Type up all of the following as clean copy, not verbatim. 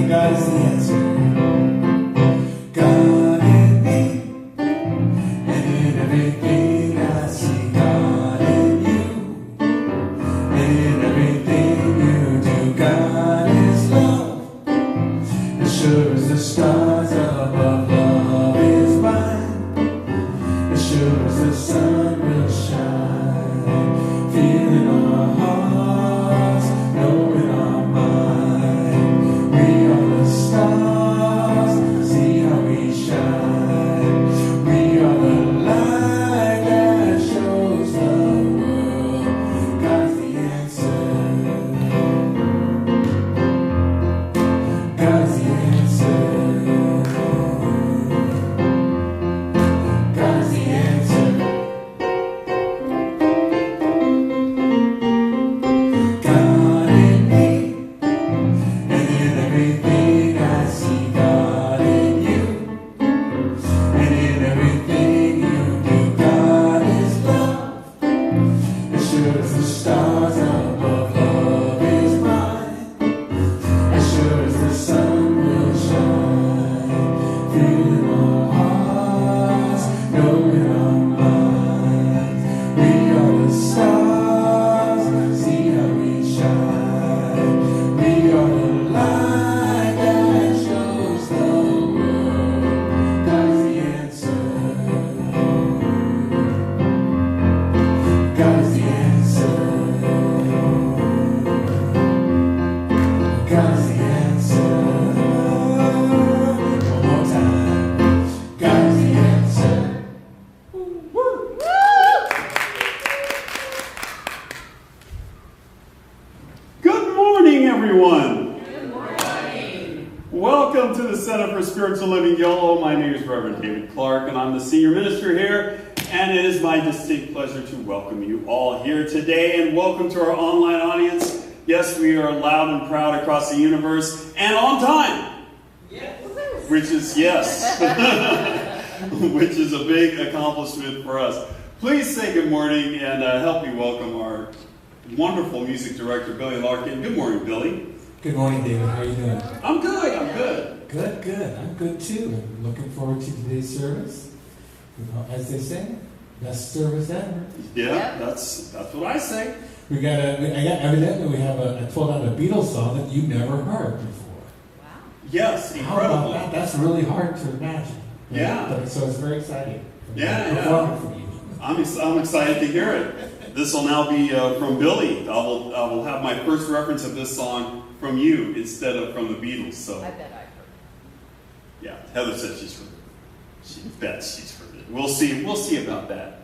God is the answer. God in me, and in everything I see God in you, and in everything you do. God is love, as sure as the stars above. Love is mine, as sure as the sun will shine. Feel in our hearts, know in our mind. We are the stars, see how we shine. We are the light that shows the world. God's the answer. God's the answer. God's the answer. God in me, and in everything I see God in you, and in everything you do. God is love, as sure as the stars above. Love is mine, as sure as the sun will shine. Feel in our hearts, know in our minds. We are the stars, see how we shine. We are the light that shows the world. God's the answer. God's the answer. God's the answer. One more time. God's the answer. Good morning, everyone. Good morning. Welcome to the Center for Spiritual Living, Yolo. My name is Reverend David Clark, and I'm the senior minister here. And it is my distinct pleasure to welcome you all here today, and welcome to our online audience. Yes, we are loud and proud across the universe, and on time. Yes. Which is, yes, which is a big accomplishment for us. Please say good morning and help me welcome our wonderful music director, Billy Larkin. Good morning, Billy. Good morning, David. How are you doing? I'm good, I'm good. Good. I'm good too. I'm looking forward to today's service. You know, as they say, best service ever. Yeah, Yep. that's what I say. Evidently we have I pulled out a Beatles song that you never heard before. Wow. Yes, How about incredible. that? That's really hard to imagine. Yeah. So it's very exciting. Yeah. Performing for you. I'm excited to hear it. This will now be from Billy. I will have my first reference of this song from you instead of from the Beatles. So I bet I've heard. yeah, Heather says she's heard it. She bets she's heard it. We'll see about that.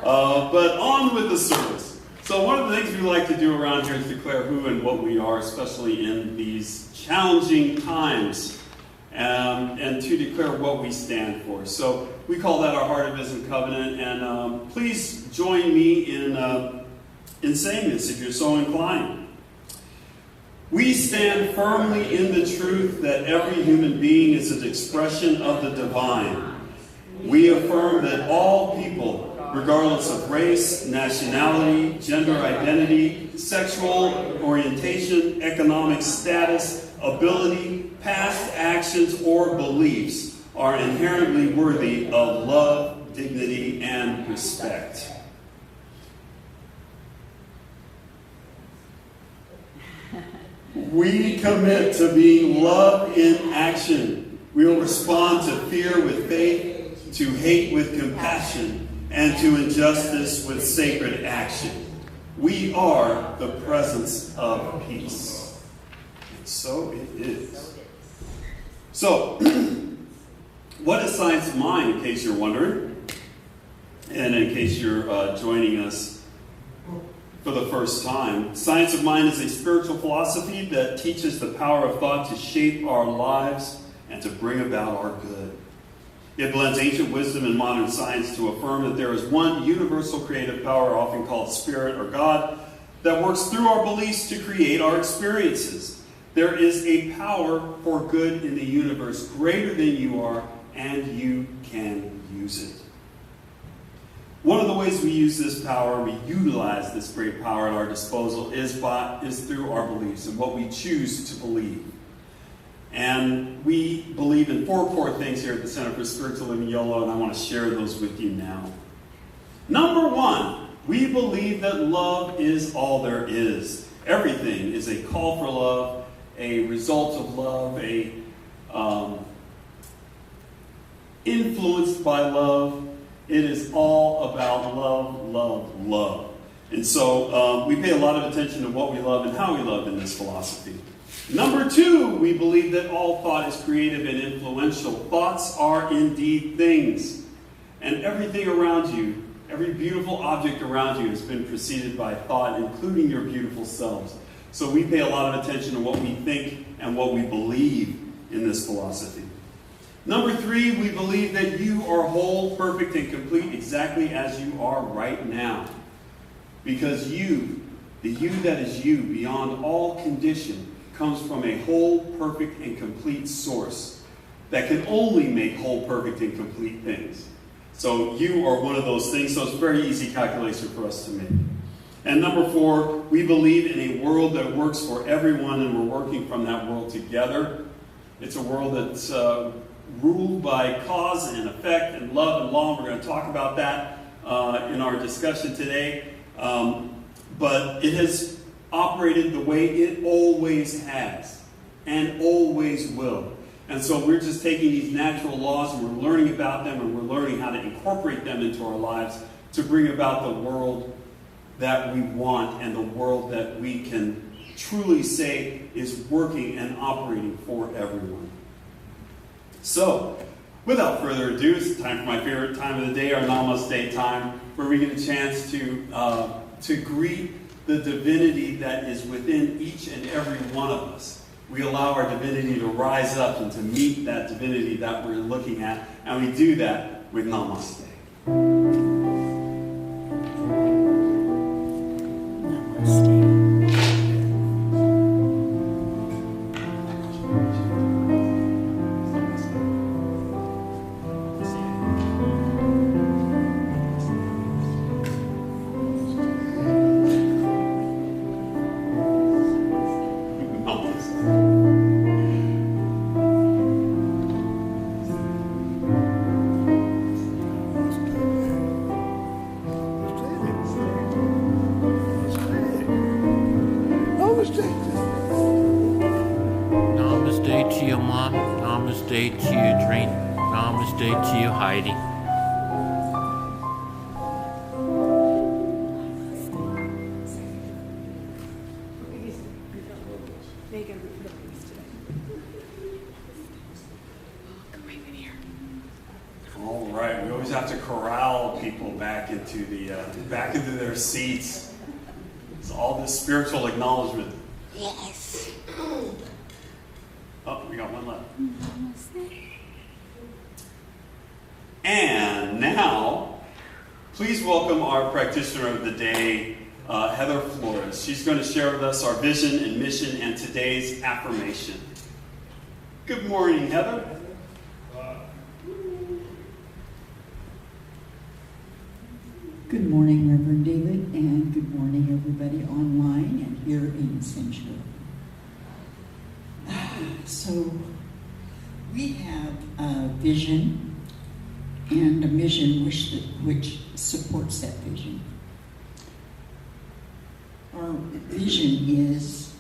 But on with the service. So one of the things we like to do around here is declare who and what we are, especially in these challenging times, and to declare what we stand for. So we call that our Heart of Ism Covenant, and please join me in saying this if you're so inclined. We stand firmly in the truth that every human being is an expression of the divine. We affirm that all people, regardless of race, nationality, gender identity, sexual orientation, economic status, ability, past actions, or beliefs, are inherently worthy of love, dignity, and respect. We commit to being love in action. We will respond to fear with faith, to hate with compassion, and to injustice with sacred action. We are the presence of peace. And so it is. So, what is Science of Mind, in case you're wondering? And in case you're joining us for the first time, Science of Mind is a spiritual philosophy that teaches the power of thought to shape our lives and to bring about our good. It blends ancient wisdom and modern science to affirm that there is one universal creative power, often called Spirit or God, that works through our beliefs to create our experiences. There is a power for good in the universe greater than you are, and you can use it. One of the ways we use this power, we utilize this great power at our disposal, is through our beliefs and what we choose to believe. And we believe in 4 core things here at the Center for Spiritual Living Yolo, and I want to share those with you now. Number 1, we believe that love is all there is. Everything is a call for love, a result of love, influenced by love. It is all about love, love, love. And so we pay a lot of attention to what we love and how we love in this philosophy. Number 2, we believe that all thought is creative and influential. Thoughts are indeed things. And everything around you, every beautiful object around you has been preceded by thought, including your beautiful selves. So we pay a lot of attention to what we think and what we believe in this philosophy. Number 3, we believe that you are whole, perfect, and complete exactly as you are right now. Because you, the you that is you, beyond all condition, comes from a whole, perfect, and complete source that can only make whole, perfect, and complete things. So you are one of those things, so it's a very easy calculation for us to make. And number 4, we believe in a world that works for everyone, and we're working from that world together. It's a world that's ruled by cause and effect and love and law. We're going to talk about that in our discussion today. But it has operated the way it always has and always will. And so we're just taking these natural laws and we're learning about them, and we're learning how to incorporate them into our lives to bring about the world that we want and the world that we can truly say is working and operating for everyone. So, without further ado, it's time for my favorite time of the day, our Namaste time, where we get a chance to greet the divinity that is within each and every one of us. We allow our divinity to rise up and to meet that divinity that we're looking at, and we do that with Namaste. Namaste to your mom. Namaste to your dream. Namaste to you, Heidi. All right, we always have to corral people back into their seats. It's all this spiritual acknowledgement. Yes. Oh, we got one left. And now, please welcome our practitioner of the day, Heather Flores. She's going to share with us our vision and mission and today's affirmation. Good morning, Heather. Good morning, Reverend David, and good morning, everybody online and here in Sanctuary. So, we have a vision and a mission which supports that vision. Our vision is,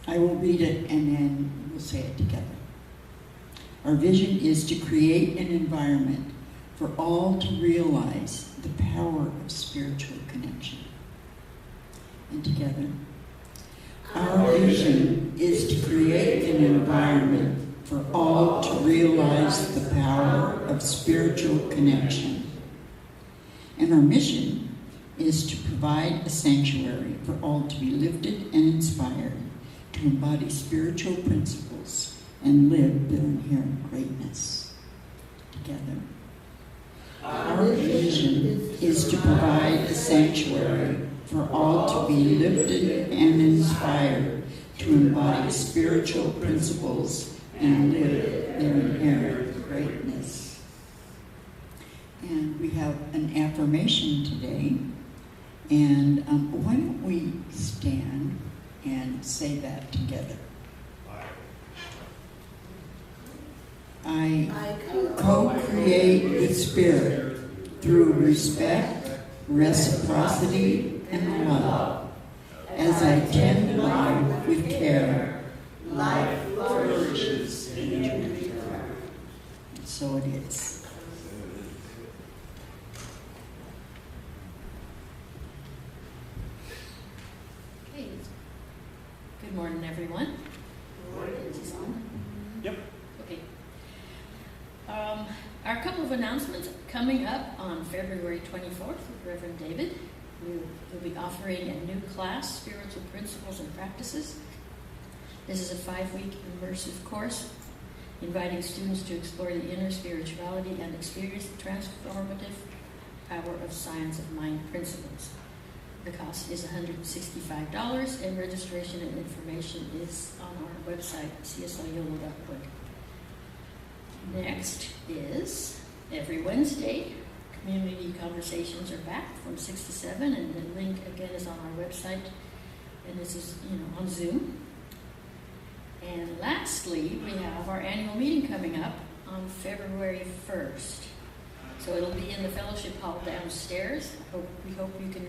I will read it and then we'll say it together. Our vision is to create an environment for all to realize the power of spiritual connection. And together, our vision is to create an environment for all to realize the power of spiritual connection. And our mission is to provide a sanctuary for all to be lifted and inspired to embody spiritual principles and live their inherent greatness. Together, our vision is to provide a sanctuary for all to be lifted and inspired to embody spiritual principles and live their inherent greatness. And we have an affirmation today, and why don't we stand and say that together? I co-create with Spirit through respect, reciprocity, and love. As I tend life with care, life flourishes in eternity. So it is. Okay. Good morning, everyone. Good morning. Is this on? Yep. Okay. Our couple of announcements coming up on February 24th with Reverend David. We'll be offering a new class, Spiritual Principles and Practices. This is a 5-week immersive course inviting students to explore the inner spirituality and experience the transformative power of science of mind principles. The cost is $165, and registration and information is on our website, csyolo.org. Next is every Wednesday, community conversations are back from 6 to 7, and the link again is on our website, and this is on Zoom. And lastly, we have our annual meeting coming up on February 1st. So it'll be in the fellowship hall downstairs. We hope you can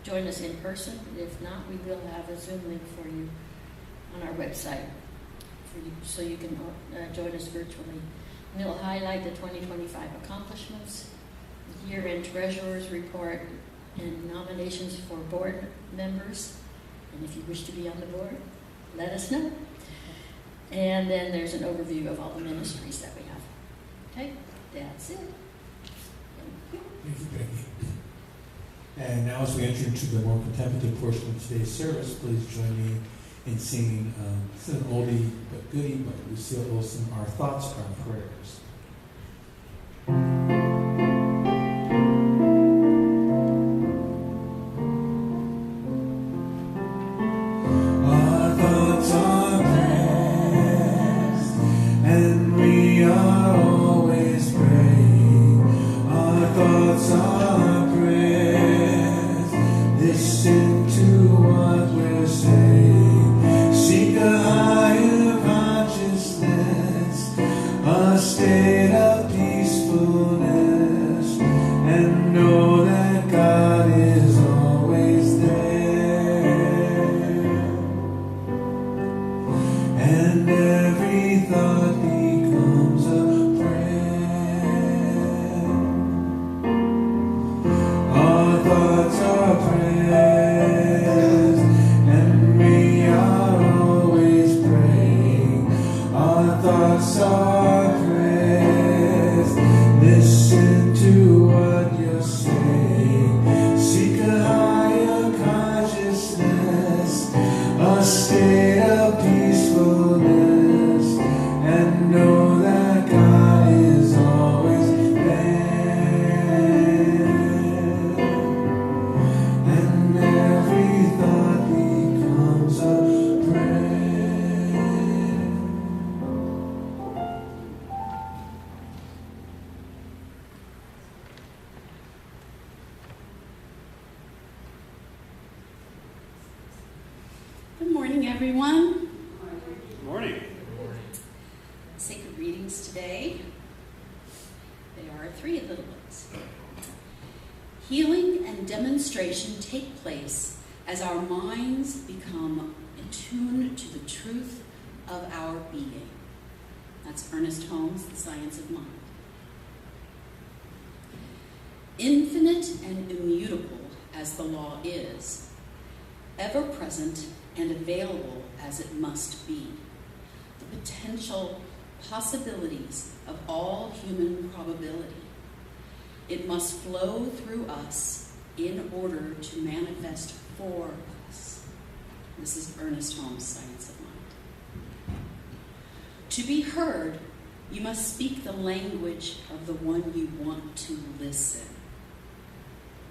join us in person. If not, we will have a Zoom link for you on our website so you can join us virtually. And it'll highlight the 2025 accomplishments, the year-end treasurer's report, and nominations for board members. And if you wish to be on the board, let us know. And then there's an overview of all the ministries that we have. Okay, that's it. Thank you, Becky. And now as we enter into the more contemplative portion of today's service, please join me in singing, it's an oldie but goodie by Lucille Olson, Our Thoughts, Our Prayers. Take place as our minds become attuned to the truth of our being. That's Ernest Holmes' The Science of Mind. Infinite and immutable as the law is, ever-present and available as it must be, the potential possibilities of all human probability, it must flow through us in order to manifest for us. This is Ernest Holmes' Science of Mind. To be heard, you must speak the language of the one you want to listen.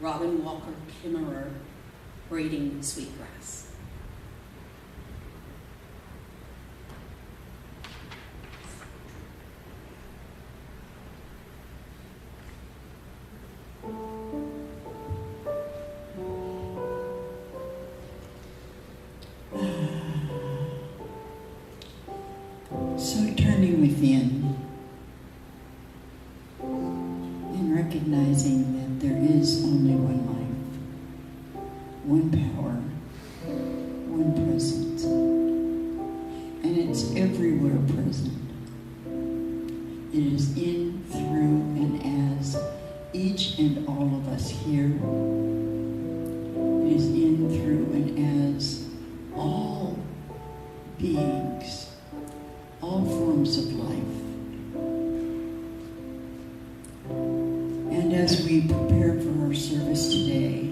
Robin Walker Kimmerer, Braiding Sweetgrass. So turning within, one power, one presence. And it's everywhere present. It is in, through, and as each and all of us here. It is in, through, and as all beings, all forms of life. And as we prepare for our service today,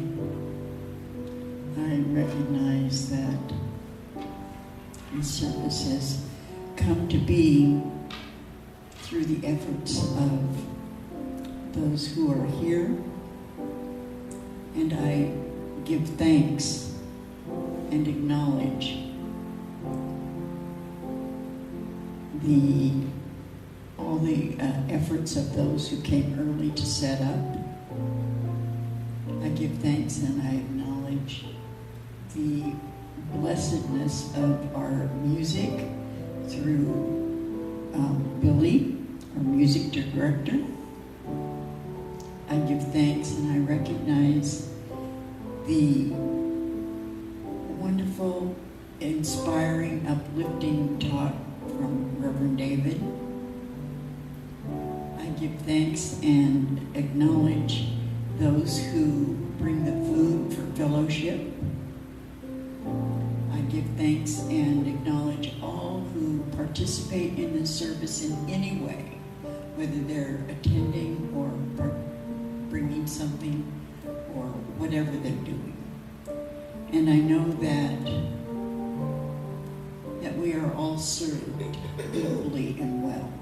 I recognize that this service has come to be through the efforts of those who are here, and I give thanks and acknowledge all the efforts of those who came early to set up. I give thanks and I acknowledge the blessedness of our music through Billy, our music director. I give thanks and I recognize the wonderful, inspiring, uplifting talk from Reverend David. I give thanks and acknowledge those who bring the food for fellowship. I give thanks and acknowledge all who participate in the service in any way, whether they're attending or bringing something or whatever they're doing. And I know that we are all served equally and well.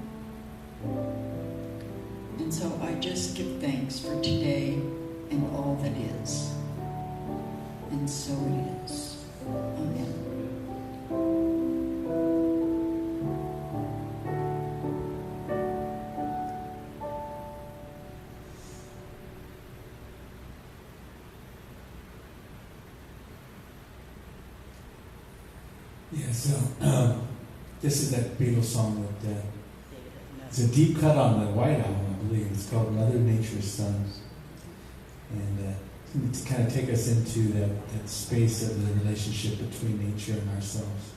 And so I just give thanks for today and all that is. And so it is. Amen. Yeah, so this is that Beatles song that it's a deep cut on the White Album, I believe. It's called Mother Nature's Sons. And to kind of take us into that space of the relationship between nature and ourselves.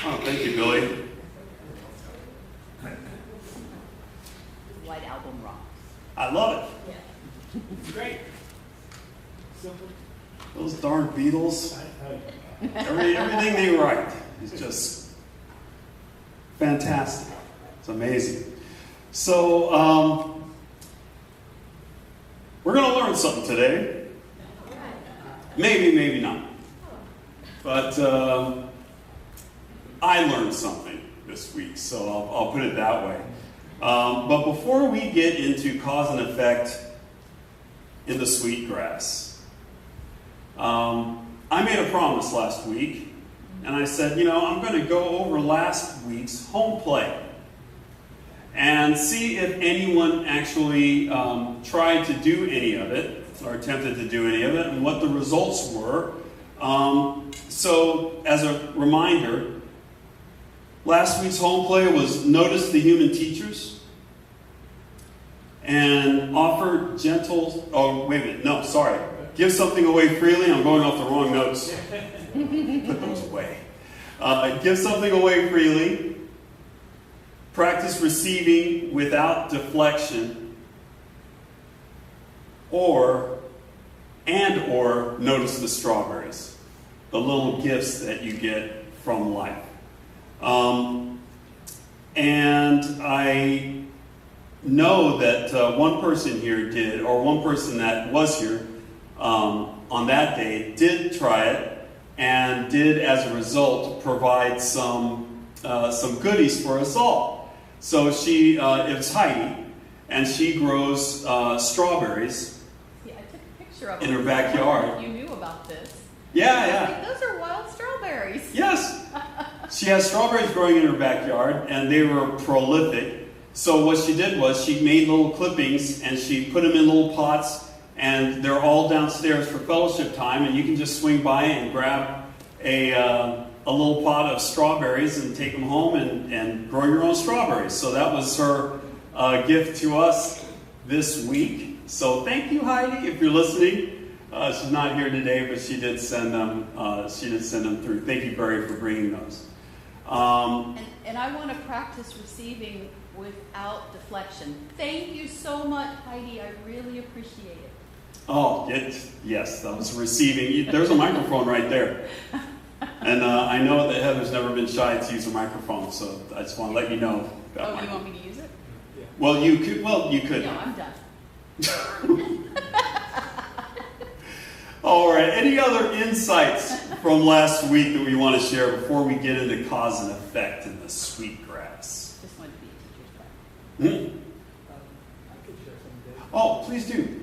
Oh, thank you, Billy. White Album rocks. I love it. Great. Those darn Beatles. Everything they write is just fantastic. It's amazing. So, we're going to learn something today. Maybe, maybe not. But I learned something this week, so I'll put it that way. But before we get into cause and effect in the sweetgrass, I made a promise last week, and I said, I'm going to go over last week's home play and see if anyone actually tried to do any of it or attempted to do any of it and what the results were. So, as a reminder, last week's home play was Notice the Human Teachers and offer gentle, give something away freely. I'm going off the wrong notes. Put those away. Give something away freely. Practice receiving without deflection. Or notice the strawberries. The little gifts that you get from life. And I know that one person here did, or one person that was here on that day did try it, and did as a result provide some goodies for us all. So it's Heidi, and she grows strawberries. Yeah, I took a picture of in it. her backyard. You knew about this. Yeah. Those are wild strawberries. Yes. She has strawberries growing in her backyard, and they were prolific. So what she did was she made little clippings, and she put them in little pots, and they're all downstairs for fellowship time, and you can just swing by and grab a little pot of strawberries and take them home and grow your own strawberries. So that was her gift to us this week. So thank you, Heidi, if you're listening. She's not here today, but she did send them. Through. Thank you, Barry, for bringing those. And I want to practice receiving without deflection. Thank you so much, Heidi. I really appreciate it. Oh, yes, that was receiving. There's a microphone right there. And I know that Heather's never been shy to use a microphone, so I just want to let you know. Oh, you want me to use it? Well, you could. No, I'm done. All right. Any other insights from last week that we want to share before we get into cause and effect in the sweetgrass? Just wanted to be a teacher's pet. I could share some data. Oh, please do.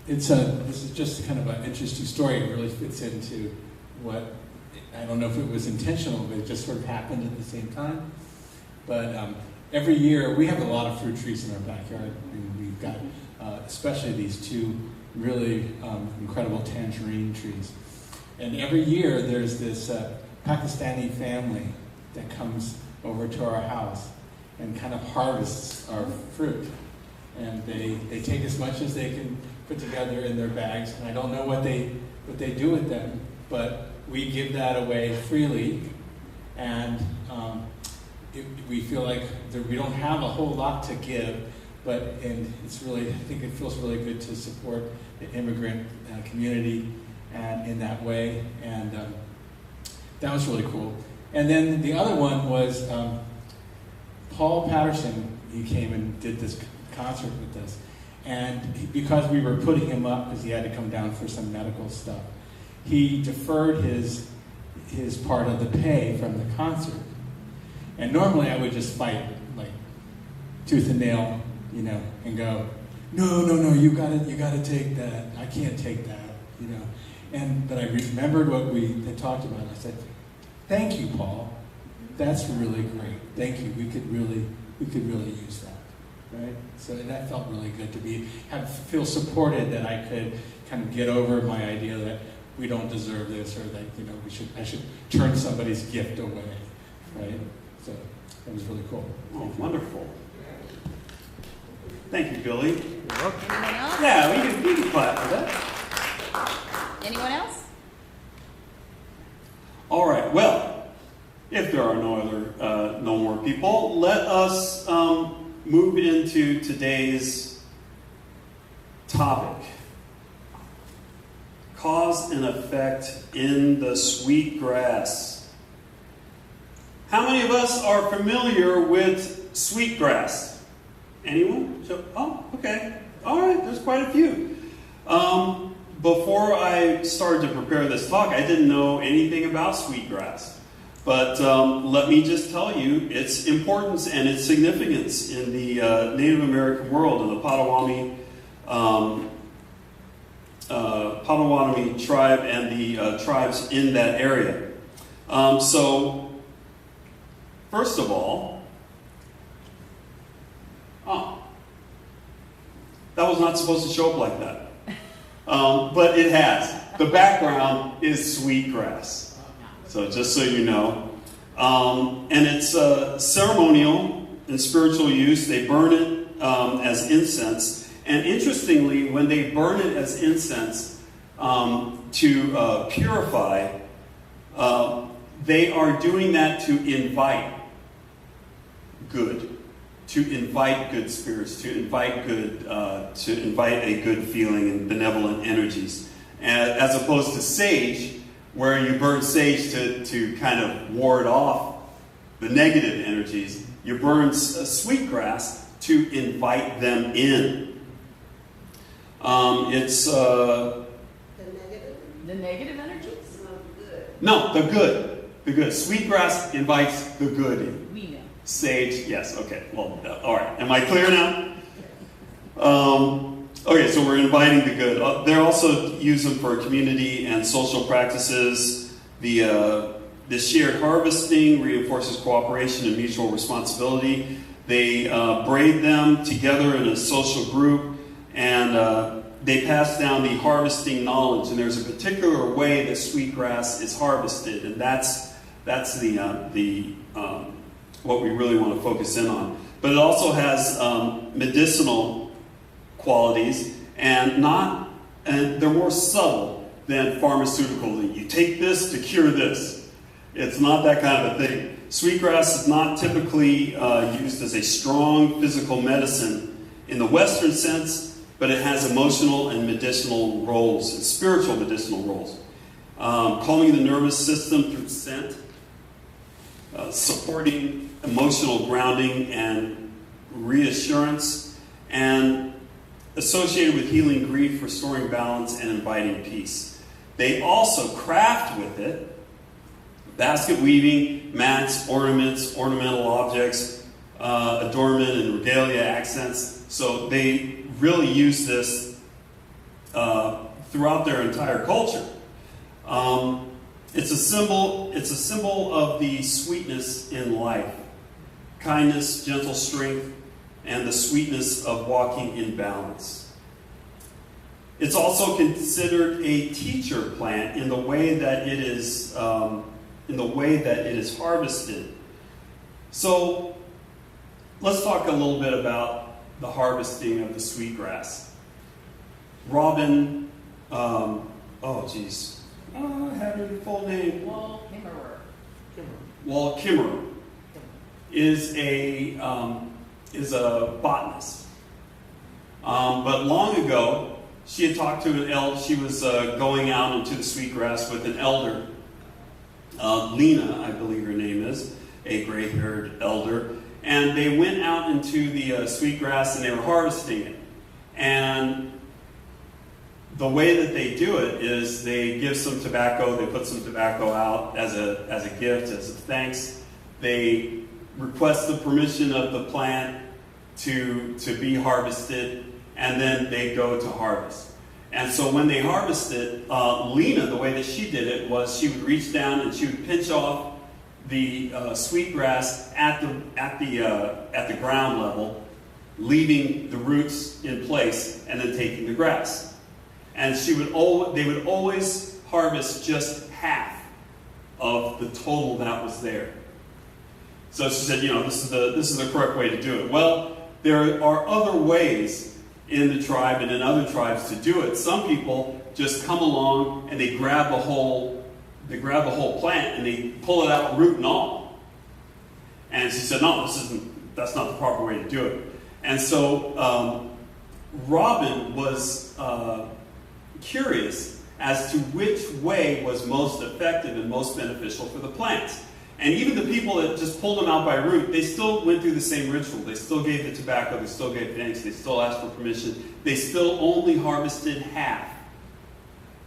This is just kind of an interesting story. It really fits into what, I don't know if it was intentional, but it just sort of happened at the same time. But every year, we have a lot of fruit trees in our backyard. And we've got especially these two really incredible tangerine trees. And every year, there's this Pakistani family that comes over to our house and kind of harvests our fruit. And they take as much as they can put together in their bags, and I don't know what they do with them, but we give that away freely, and we feel like we don't have a whole lot to give, and it's really, I think it feels really good to support the immigrant community and in that way, and that was really cool. And then the other one was Paul Patterson. He came and did this concert with us. And because we were putting him up because he had to come down for some medical stuff, he deferred his part of the pay from the concert. And normally I would just fight, like, tooth and nail, and go, no, you gotta take that. I can't take that, But I remembered what we had talked about. I said, thank you, Paul. That's really great. Thank you. We could really use that. Right? So that felt really good to feel supported, that I could kind of get over my idea that we don't deserve this, or that I should turn somebody's gift away, right? So that was really cool. Oh, wonderful. Thank you, Billy. Anyone else? Yeah, we can clap for that. Anyone else? All right. Well, if there are no more people, let us move into today's topic: cause and effect in the sweet grass. How many of us are familiar with sweetgrass? Anyone? Oh, okay. All right. There's quite a few. Before I started to prepare this talk, I didn't know anything about sweetgrass. But let me just tell you its importance and its significance in the Native American world, in the Potawatomi tribe and the tribes in that area. So, first of all, that was not supposed to show up like that. But it has. The background is sweetgrass. So just so you know. And it's ceremonial and spiritual use. They burn it as incense. And interestingly, when they burn it as incense to purify, they are doing that to invite good. To invite good spirits, to invite a good feeling and benevolent energies, as opposed to sage, where you burn sage to kind of ward off the negative energies. You burn sweetgrass to invite them in. It's The negative energies? no, the good. The good. Sweetgrass invites the good in. We know. Sage, yes, okay. Well, all right. Am I clear now? Okay, so we're inviting the good. They also use them for community and social practices. The shared harvesting reinforces cooperation and mutual responsibility. They braid them together in a social group, and they pass down the harvesting knowledge. And there's a particular way that sweetgrass is harvested, and that's the what we really want to focus in on. But it also has medicinal qualities, and they're more subtle than pharmaceutical. You take this to cure this. It's not that kind of a thing. Sweetgrass is not typically used as a strong physical medicine in the Western sense, but it has emotional and medicinal roles, and spiritual medicinal roles. Calming the nervous system through scent, supporting emotional grounding and reassurance, and associated with healing grief, restoring balance, and inviting peace. They also craft with it basket weaving, mats, ornaments, ornamental objects, adornment and regalia accents. So they really use this throughout their entire culture. It's a symbol of the sweetness in life. Kindness, gentle strength, and the sweetness of walking in balance. It's also considered a teacher plant in the way that it is harvested. So let's talk a little bit about the harvesting of the sweetgrass. Robin, I have her full name. Walt Kimmerer is a botanist. But long ago, she had talked to an elder. She was going out into the sweetgrass with an elder. Lena, I believe her name is, a gray-haired elder. And they went out into the sweetgrass and they were harvesting it. And the way that they do it is they give some tobacco, they put some tobacco out as a gift, as a thanks. They request the permission of the plant to be harvested, and then they go to harvest. And so when they harvested, Lena, the way that she did it was she would reach down and she would pinch off the sweetgrass at the ground level, leaving the roots in place, and then taking the grass. And they would always harvest just half of the total that was there. So she said, this is the correct way to do it. Well, there are other ways in the tribe and in other tribes to do it. Some people just come along and they grab the whole plant and they pull it out root and all. And she said, no, that's not the proper way to do it. And so Robin was curious as to which way was most effective and most beneficial for the plants. And even the people that just pulled them out by root, they still went through the same ritual. They still gave the tobacco, they still gave thanks, they still asked for permission. They still only harvested half,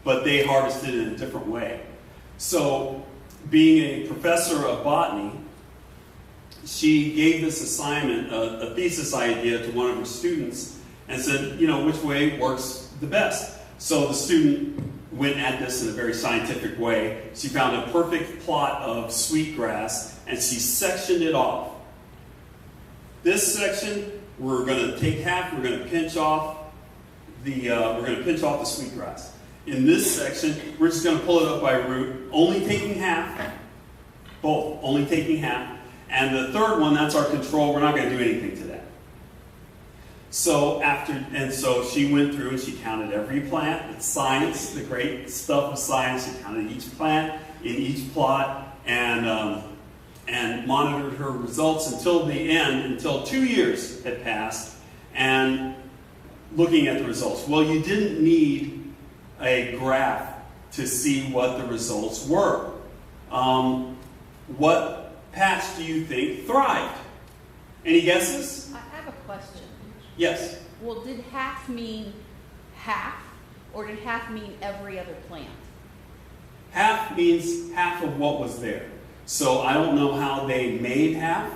but they harvested in a different way. So, being a professor of botany, she gave this assignment, a thesis idea, to one of her students and said, which way works the best? So the student went at this in a very scientific way. She found a perfect plot of sweetgrass and she sectioned it off. This section, we're going to take half, we're going to pinch off the sweetgrass. In this section, we're just going to pull it up by root, only taking half, both, only taking half. And the third one, that's our control, we're not going to do anything to that. So she went through and she counted every plant. It's science, the great stuff of science. She counted each plant in each plot and monitored her results until the end, until 2 years had passed, and looking at the results. Well, you didn't need a graph to see what the results were. What patch do you think thrived? Any guesses? I have a question. Yes. Well, did half mean half, or did half mean every other plant? Half means half of what was there. So I don't know how they made half,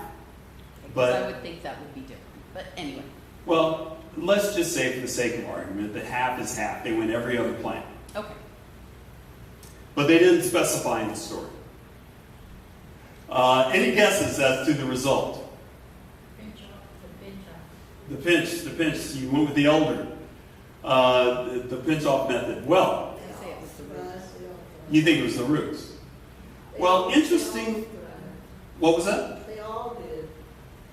but I would think that would be different. But anyway. Well, let's just say for the sake of argument that half is half. They went every other plant. Okay. But they didn't specify in the story. Any guesses as to the result? The pinch, you went with the elder. The pinch-off method. Well, I'd say it was the roots. you think it was the roots. Well, interesting. What was that? They all did.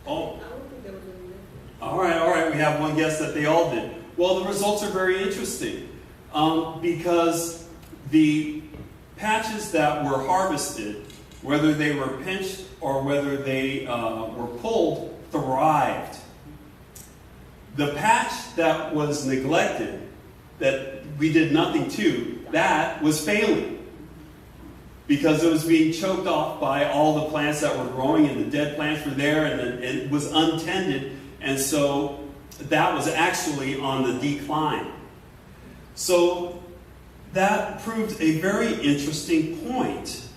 Oh. I don't think there was any difference. All right. We have one guess that they all did. Well, the results are very interesting because the patches that were harvested, whether they were pinched or whether they were pulled, thrived. The patch that was neglected, that we did nothing to, that was failing because it was being choked off by all the plants that were growing, and the dead plants were there, and it was untended, and so that was actually on the decline. So that proved a very interesting point.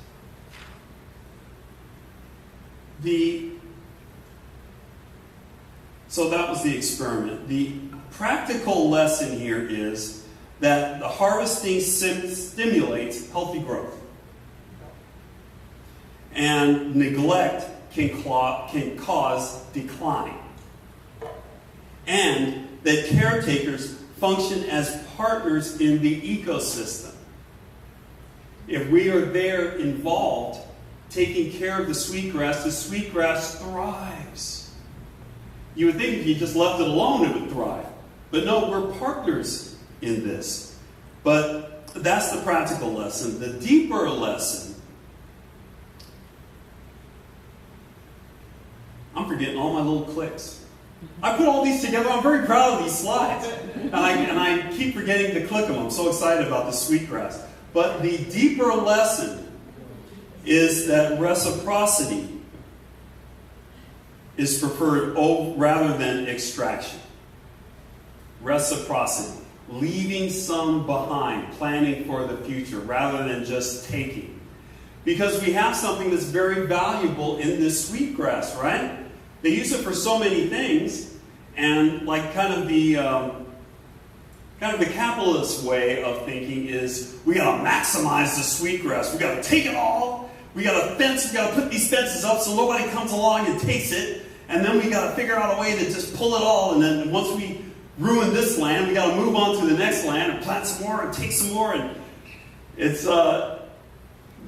So that was the experiment. The practical lesson here is that the harvesting stimulates healthy growth. And neglect can cause decline. And that caretakers function as partners in the ecosystem. If we are there involved, taking care of the sweetgrass thrives. You would think if you just left it alone, it would thrive. But no, we're partners in this. But that's the practical lesson. The deeper lesson, I'm forgetting all my little clicks. I put all these together. I'm very proud of these slides. And I keep forgetting to click them. I'm so excited about the sweetgrass. But the deeper lesson is that reciprocity is preferred rather than extraction. Reciprocity. Leaving some behind, planning for the future, rather than just taking. Because we have something that's very valuable in this sweetgrass, right? They use it for so many things, and like kind of the capitalist way of thinking is we gotta maximize the sweetgrass. We gotta take it all. We gotta put these fences up so nobody comes along and takes it. And then we got to figure out a way to just pull it all. And then once we ruin this land, we got to move on to the next land and plant some more and take some more. And it's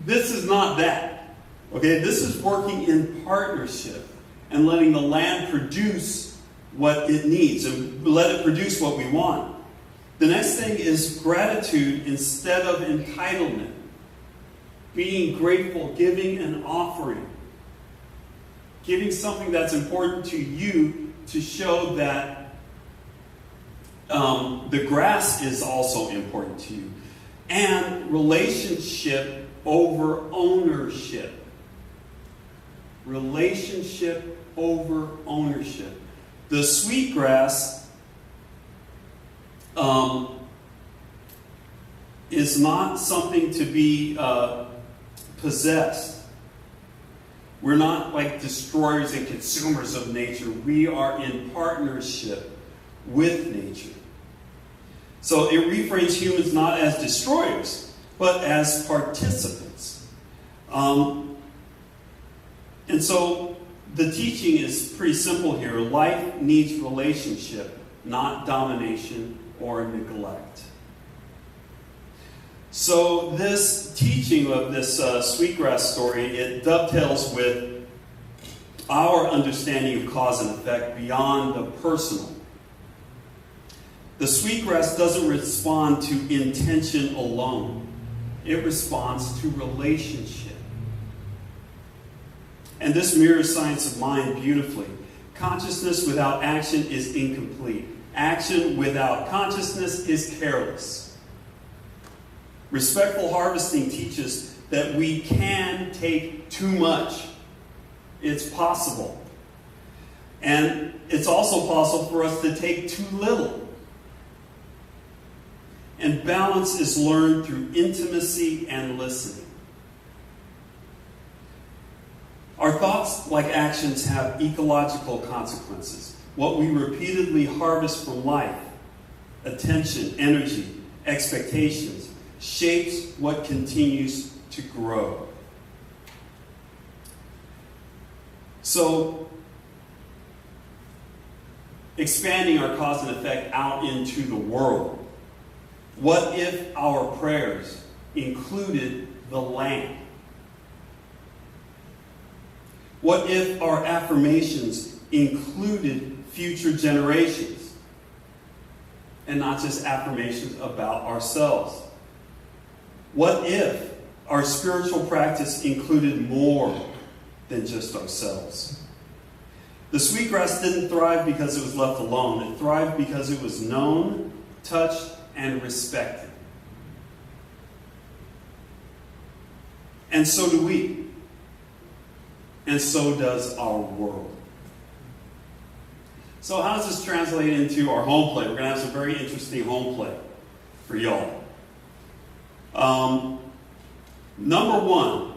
this is not that. Okay, this is working in partnership and letting the land produce what it needs and let it produce what we want. The next thing is gratitude instead of entitlement. Being grateful, giving an offering. Giving something that's important to you to show that the grass is also important to you. And relationship over ownership. Relationship over ownership. The sweetgrass is not something to be possessed. We're not like destroyers and consumers of nature. We are in partnership with nature. So it reframes humans not as destroyers, but as participants. And so the teaching is pretty simple here. Life needs relationship, not domination or neglect. So this teaching of this sweetgrass story, it dovetails with our understanding of cause and effect beyond the personal. The sweetgrass doesn't respond to intention alone. It responds to relationship. And this mirrors science of mind beautifully. Consciousness without action is incomplete. Action without consciousness is careless. Respectful harvesting teaches that we can take too much. It's possible. And it's also possible for us to take too little. And balance is learned through intimacy and listening. Our thoughts, like actions, have ecological consequences. What we repeatedly harvest from life, attention, energy, expectations, shapes what continues to grow. So, expanding our cause and effect out into the world. What if our prayers included the land? What if our affirmations included future generations? And not just affirmations about ourselves? What if our spiritual practice included more than just ourselves? The sweetgrass didn't thrive because it was left alone. It thrived because it was known, touched, and respected. And so do we. And so does our world. So how does this translate into our home play? We're going to have some very interesting home play for y'all. Number one,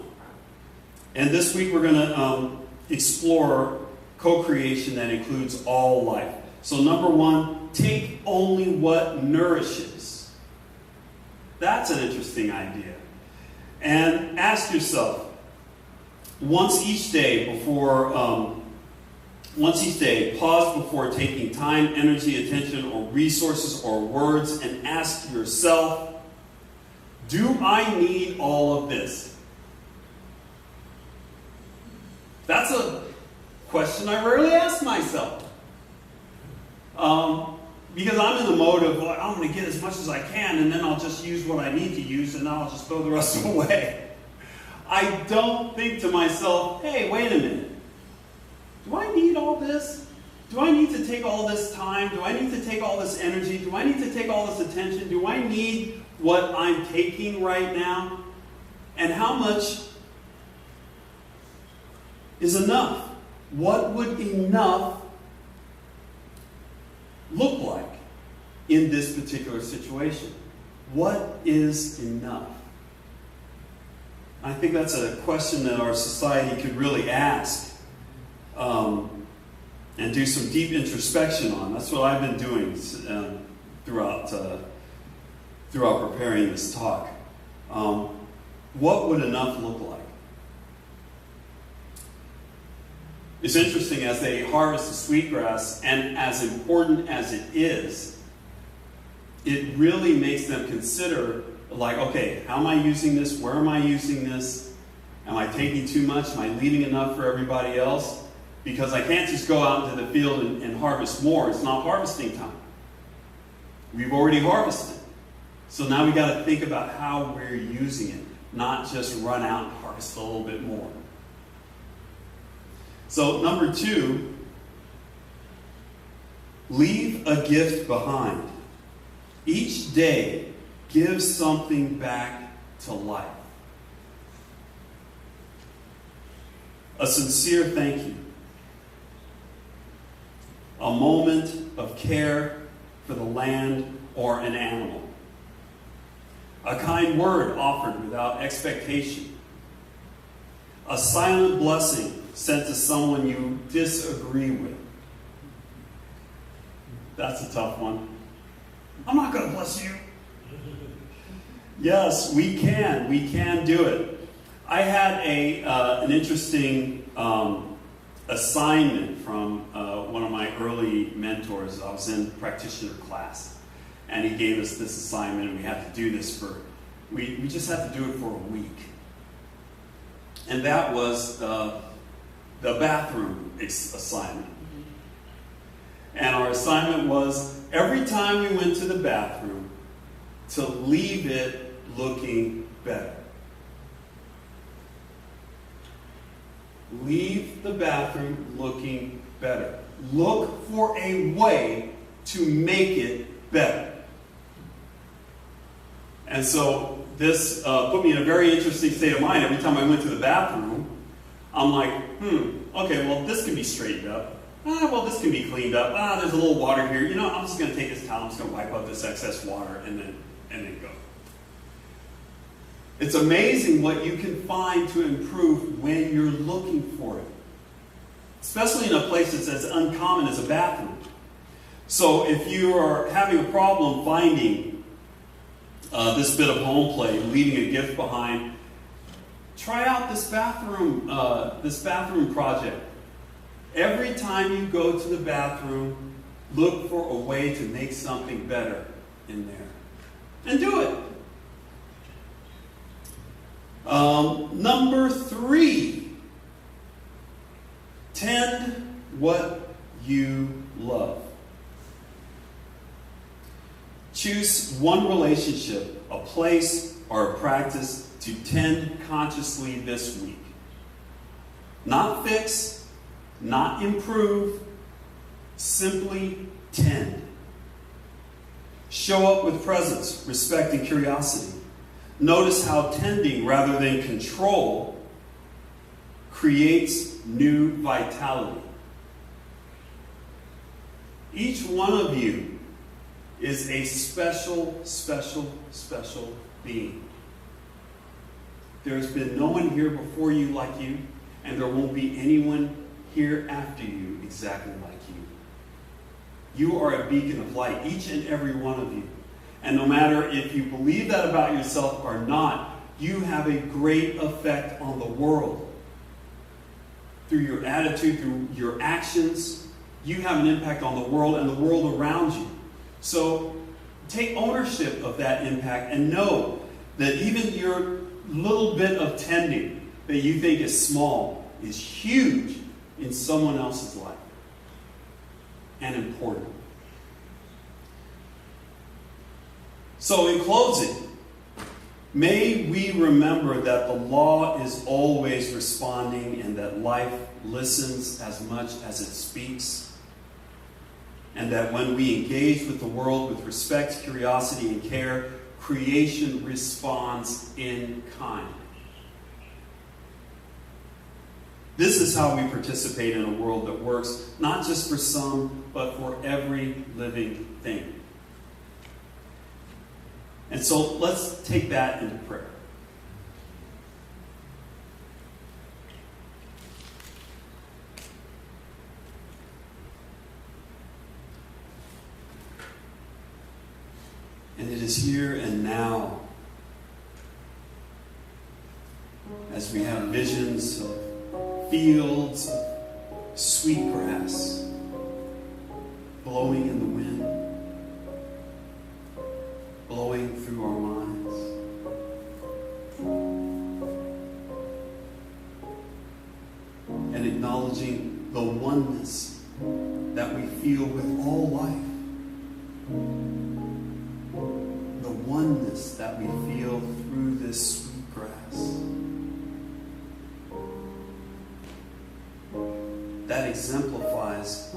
and this week we're going to explore co-creation that includes all life. So number one, take only what nourishes. That's an interesting idea. And ask yourself, once each day, pause before taking time, energy, attention, or resources or words, and ask yourself, do I need all of this? That's a question I rarely ask myself. Because I'm in the mode of, well, I'm going to get as much as I can, and then I'll just use what I need to use, and then I'll just throw the rest away. I don't think to myself, hey, wait a minute. Do I need all this? Do I need to take all this time? Do I need to take all this energy? Do I need to take all this attention? Do I need what I'm taking right now? And how much is enough? What would enough look like in this particular situation? What is enough? I think that's a question that our society could really ask and do some deep introspection on. That's what I've been doing throughout preparing this talk. What would enough look like? It's interesting, as they harvest the sweetgrass, and as important as it is, it really makes them consider, like, okay, how am I using this? Where am I using this? Am I taking too much? Am I leaving enough for everybody else? Because I can't just go out into the field and harvest more. It's not harvesting time. We've already harvested. So now we got to think about how we're using it, not just run out and harvest a little bit more. So number 2, leave a gift behind. Each day, give something back to life. A sincere thank you. A moment of care for the land or an animal. A kind word offered without expectation. A silent blessing sent to someone you disagree with. That's a tough one. I'm not going to bless you. Yes, we can. We can do it. I had an interesting assignment from one of my early mentors. I was in practitioner class, and he gave us this assignment, and we had to do this we just had to do it for a week. And that was the bathroom assignment. And our assignment was, every time we went to the bathroom, to leave it looking better. Leave the bathroom looking better. Look for a way to make it better. And so this put me in a very interesting state of mind. Every time I went to the bathroom, I'm like, okay, well, this can be straightened up. Well, this can be cleaned up. There's a little water here. You know, I'm just going to take this towel, I'm just going to wipe out this excess water, and then go. It's amazing what you can find to improve when you're looking for it. Especially in a place that's as uncommon as a bathroom. So if you are having a problem finding this bit of home plate, leaving a gift behind, try out this bathroom project. Every time you go to the bathroom, look for a way to make something better in there. And do it. Number 3, tend what you love. Choose one relationship, a place, or a practice to tend consciously this week. Not fix, not improve, simply tend. Show up with presence, respect, and curiosity. Notice how tending rather than control creates new vitality. Each one of you is a special, special, special being. There's been no one here before you like you, and there won't be anyone here after you exactly like you. You are a beacon of light, each and every one of you. And no matter if you believe that about yourself or not, you have a great effect on the world. Through your attitude, through your actions, you have an impact on the world and the world around you. So take ownership of that impact and know that even your little bit of tending that you think is small is huge in someone else's life and important. So in closing, may we remember that the law is always responding and that life listens as much as it speaks. And that when we engage with the world with respect, curiosity, and care, creation responds in kind. This is how we participate in a world that works not just for some, but for every living thing. And so let's take that into prayer. And it is here and now, as we have visions of fields of sweet grass blowing in the wind, blowing through our minds. And acknowledging the oneness that we feel through this sweet grass. That exemplifies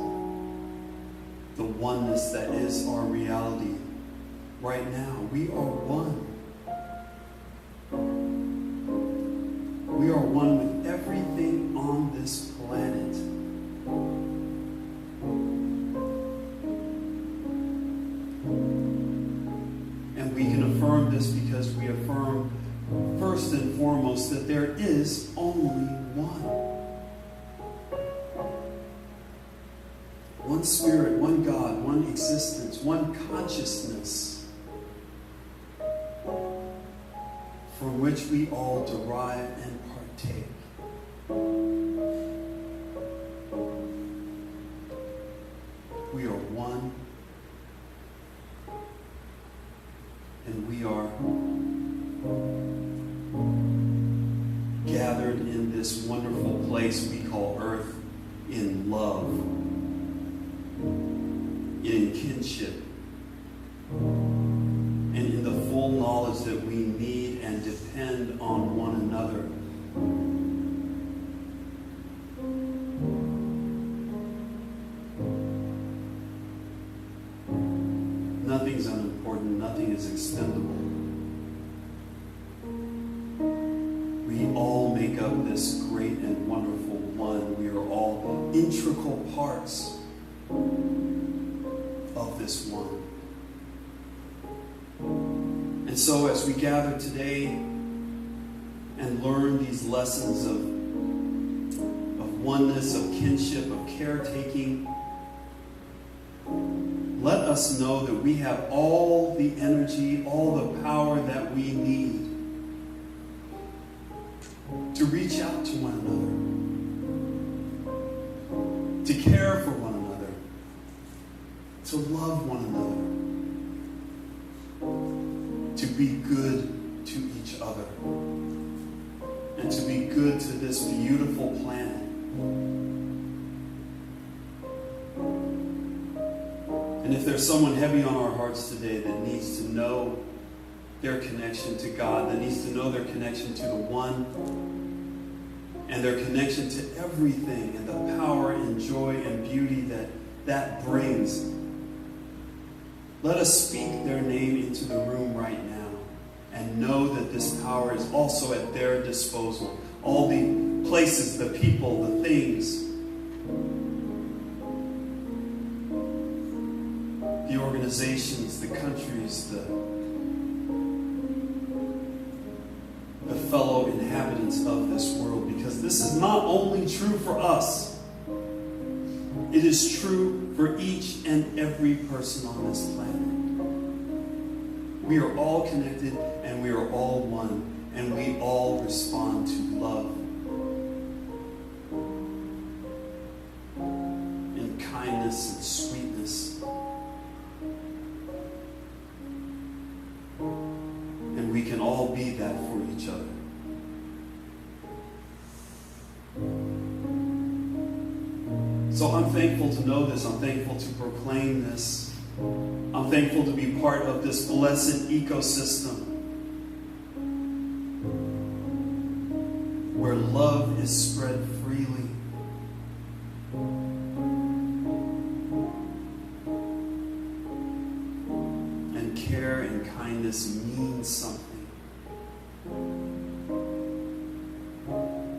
the oneness that is our reality right now. We are one. We are one with everything on this planet. And we can affirm this because we affirm first and foremost that there is only one. One spirit, one God, one existence, one consciousness from which we all derive and partake. We are one, and we are gathered in this wonderful place we call earth in love, in kinship, and in the full knowledge that we need and depend on one another. Nothing's unimportant, nothing is expendable. We all make up this great and wonderful one. We are all integral parts of this one. And so as we gather today and learn these lessons of oneness, of kinship, of caretaking, let us know that we have all the energy, all the power that we need to reach out to one another, to care for one another, to love one another, to be good to each other, and to be good to this beautiful planet. And if there's someone heavy on our hearts today that needs to know their connection to God, that needs to know their connection to the one, and their connection to everything, and the power and joy and beauty that brings, let us speak their name into the room right now and know that this power is also at their disposal. All the places, the people, the things, the organizations, the countries, the fellow inhabitants of this world, because this is not only true for us, it is true for each and every person on this planet. We are all connected and we are all one, and we all respond to love and kindness and sweetness. And we can all be that for each other. So I'm thankful to know this. I'm thankful to proclaim this. I'm thankful to be part of this blessed ecosystem where love is spread freely. And care and kindness means something.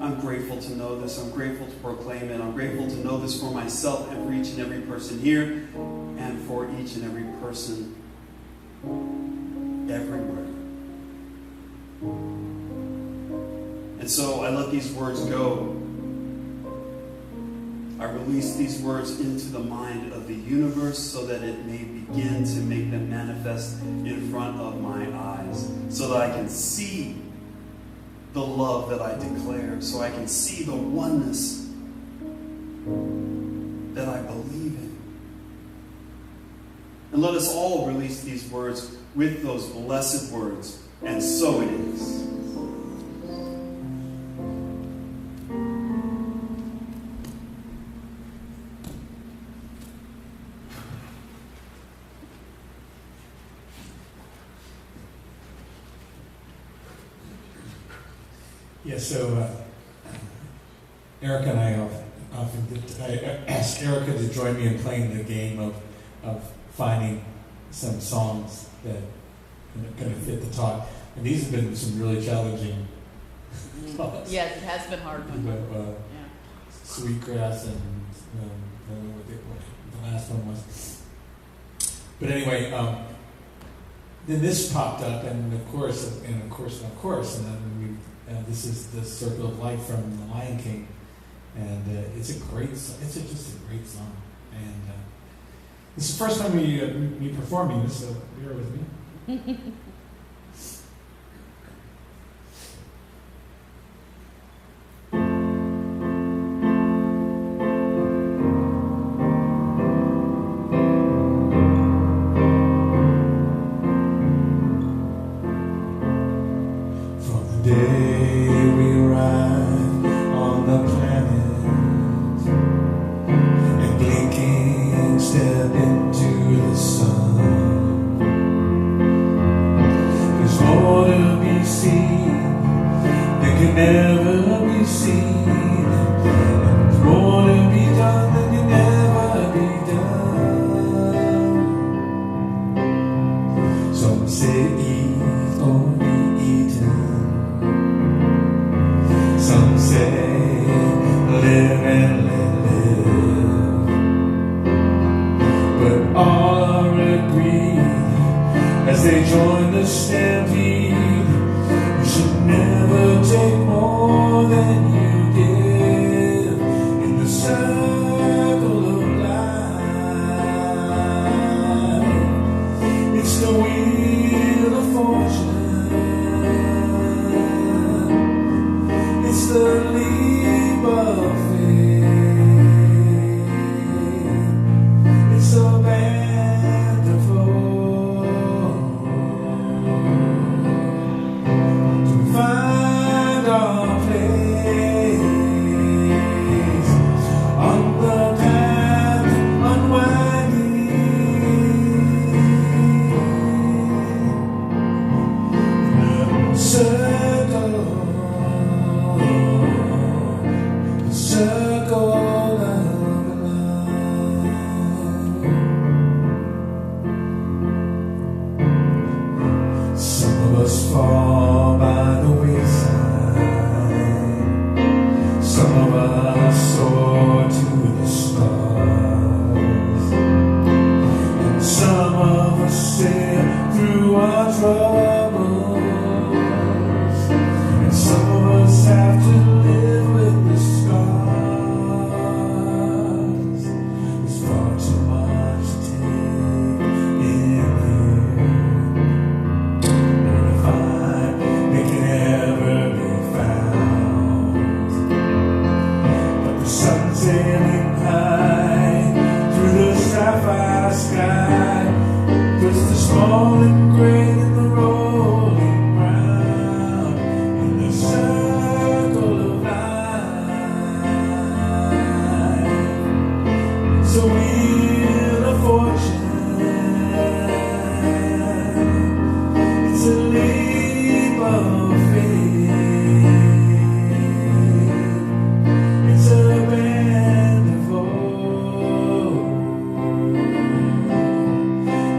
I'm grateful to know this. I'm grateful to proclaim it. I'm grateful to know this for myself and for each and every person here, and for each and every person everywhere. And so I let these words go. I release these words into the mind of the universe so that it may begin to make them manifest in front of my eyes, so that I can see the love that I declare, so I can see the oneness that I believe in. And let us all release these words with those blessed words, and so it is. So Erica and I I asked Erica to join me in playing the game of finding some songs that are going to fit the talk. And these have been some really challenging talks. Yes, it has been hard. Sweetgrass and I don't know what the last one was. But anyway, then this popped up, and of course, and then this is the Circle of Life from The Lion King, and it's a great, just a great song. And this is the first time me performing this, so bear with me.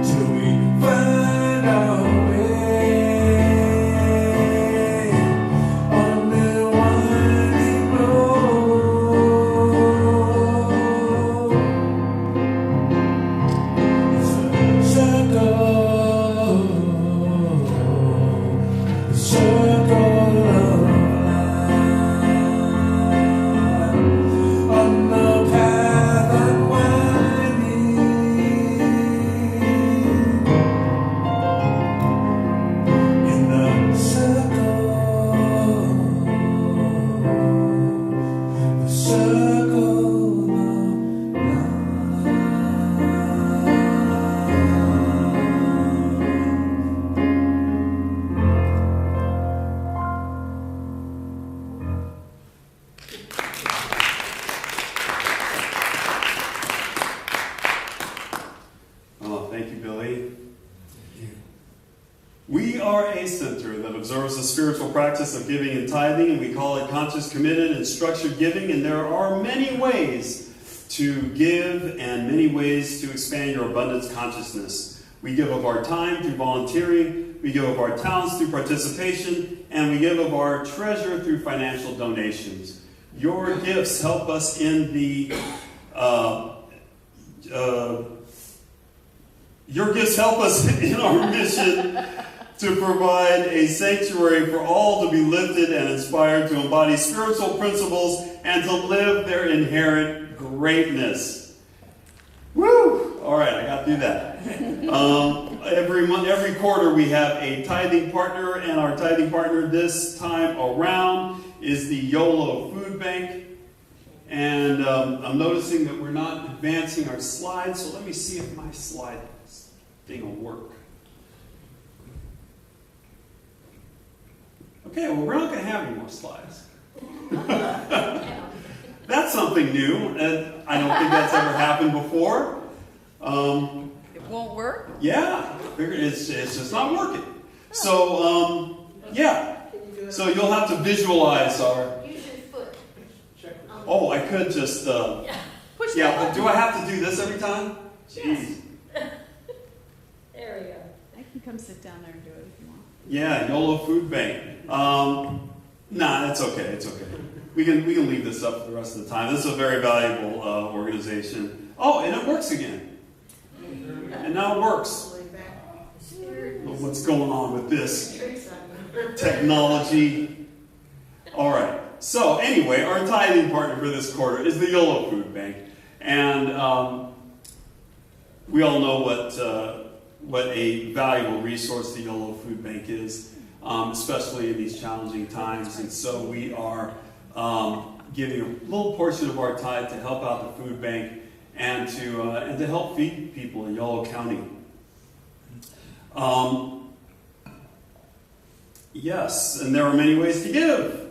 Till we find our way. are a center that observes the spiritual practice of giving and tithing, and we call it conscious, committed, and structured giving. And there are many ways to give and many ways to expand your abundance consciousness. We give of our time through volunteering, we give of our talents through participation, and we give of our treasure through financial donations. Your gifts help us in the Your gifts help us in our mission to provide a sanctuary for all to be lifted and inspired to embody spiritual principles and to live their inherent greatness. Woo! All right, I got to do that. Every quarter we have a tithing partner, and our tithing partner this time around is the Yolo Food Bank. And I'm noticing that we're not advancing our slides, so let me see if my slide thing will work. Okay, well, we're not going to have any more slides. That's something new, and I don't think that's ever happened before. It won't work? Yeah, it's just not working. So, yeah. So you'll have to visualize our... Use your foot. Oh, I could just... Push yeah, but do I have to do this every time? Jeez. There we go. I can come sit down there and do it if you want. Yeah, Yolo Food Bank. Nah, it's okay. It's okay. We can leave this up for the rest of the time. This is a very valuable organization. Oh, and it works again. And now it works. What's going on with this technology? All right. So anyway, our tithing partner for this quarter is the Yolo Food Bank, and we all know what a valuable resource the Yolo Food Bank is, especially in these challenging times. And so we are giving a little portion of our tithe to help out the food bank and to help feed people in Yolo County. Yes, and there are many ways to give.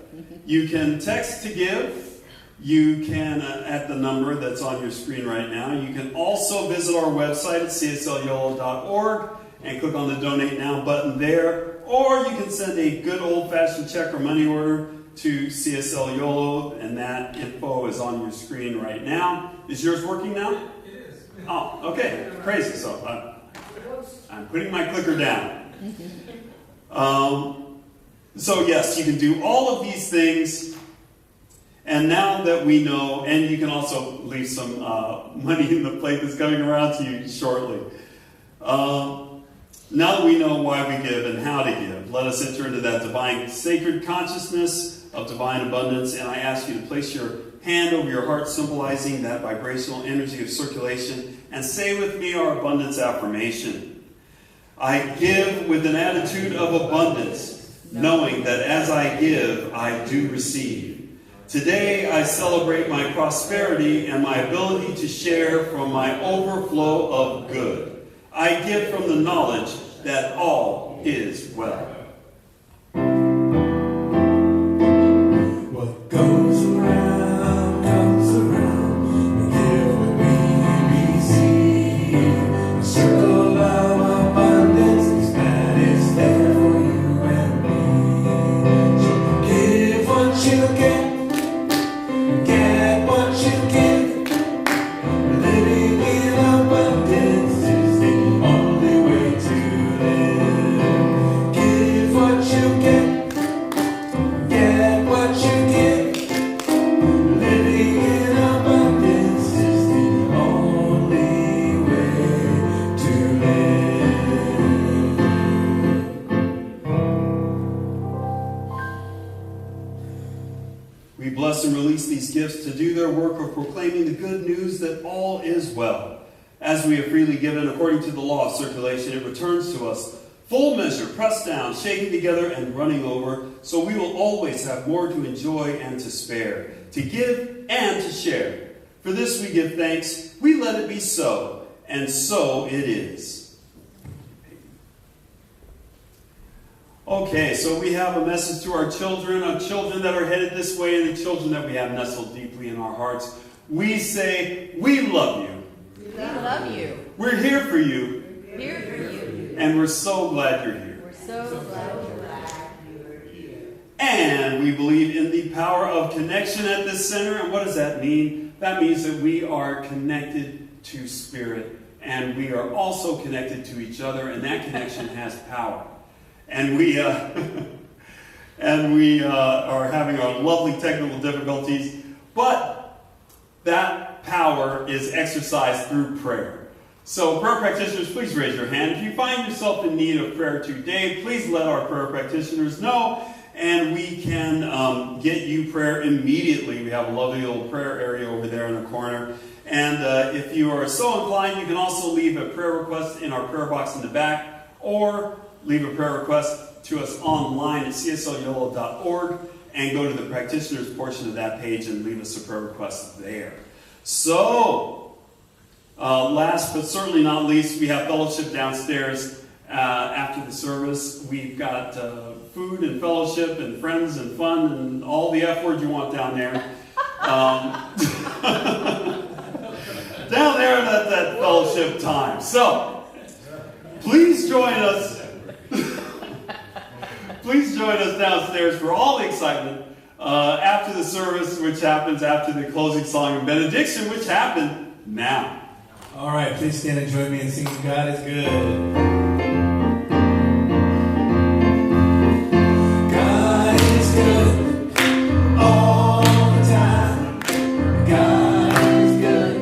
You can text to give. You can, at the number that's on your screen right now. You can also visit our website at cslyolo.org and click on the Donate Now button there. Or you can send a good old-fashioned check or money order to CSL Yolo, and that info is on your screen right now. Is yours working now? It is. Oh, okay. Crazy. So I'm putting my clicker down. So yes, you can do all of these things. And now that we know, and you can also leave some money in the plate that's coming around to you shortly. Now that we know why we give and how to give, let us enter into that divine sacred consciousness of divine abundance. And I ask you to place your hand over your heart, symbolizing that vibrational energy of circulation, and say with me our abundance affirmation. I give with an attitude of abundance, knowing that as I give, I do receive. Today, I celebrate my prosperity and my ability to share from my overflow of good. I give from the knowledge that all is well. What goes around comes around. We give what we receive. A circle of abundance that is there for you and me. So give what you get what you give. Living in abundance is the only way to live. Give what you get what you give. Living in abundance is the only way to live. We bless and release these gifts to do their work of proclaiming the good news that all is well. As we have freely given according to the law of circulation, it returns to us full measure, pressed down, shaken together, and running over, so we will always have more to enjoy and to spare, to give and to share. For this we give thanks, we let it be so, and so it is. Okay, so we have a message to our children that are headed this way, and the children that we have nestled deeply in our hearts. We say, we love you. We love you. We're here for you, Here for you. and we're so glad you're here. We're so glad. we believe in the power of connection at this center. And what does that mean? That means that we are connected to Spirit, and we are also connected to each other, and that connection has power. And we are having our lovely technical difficulties, but that power is exercised through prayer. So prayer practitioners, please raise your hand. If you find yourself in need of prayer today, please let our prayer practitioners know, and we can get you prayer immediately. We have a lovely little prayer area over there in the corner. And if you are so inclined, you can also leave a prayer request in our prayer box in the back, or leave a prayer request to us online at cslyolo.org and go to the practitioners portion of that page and leave us a prayer request there. So, last but certainly not least, we have fellowship downstairs after the service. We've got food and fellowship and friends and fun and all the F word you want down there. Down there at that fellowship time. So, please join us. Please join us downstairs for all the excitement after the service, which happens after the closing song and benediction, which happened now. All right, please stand and join me in singing God is Good. God is good all the time. God is good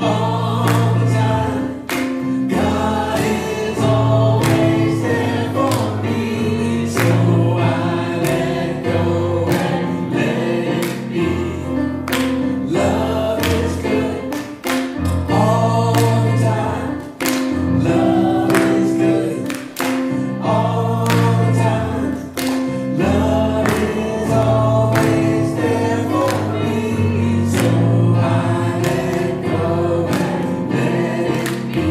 all the time. God is always there for me. So I let go and let it be. Love is good all the time. Love is good all the time. Love is always there for me. So I let go and let it be.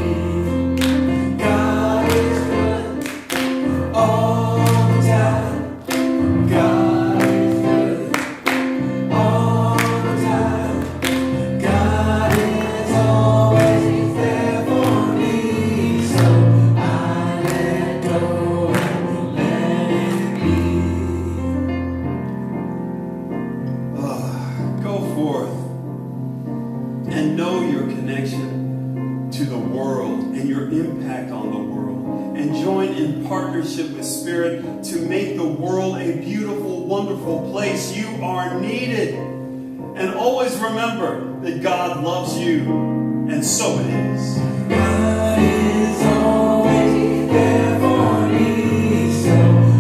God is good all the time. God is good all the time. God is always there for me, so I let go and let it be. Go forth and know your connection to the world and your impact on the world, and join in partnership with Spirit to make the world a beautiful, wonderful place. You are needed. And always remember that God loves you, and so it is. God is always there for me, so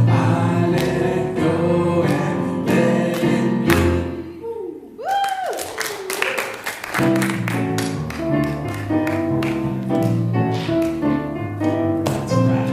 I let go and let it be. That's a wrap.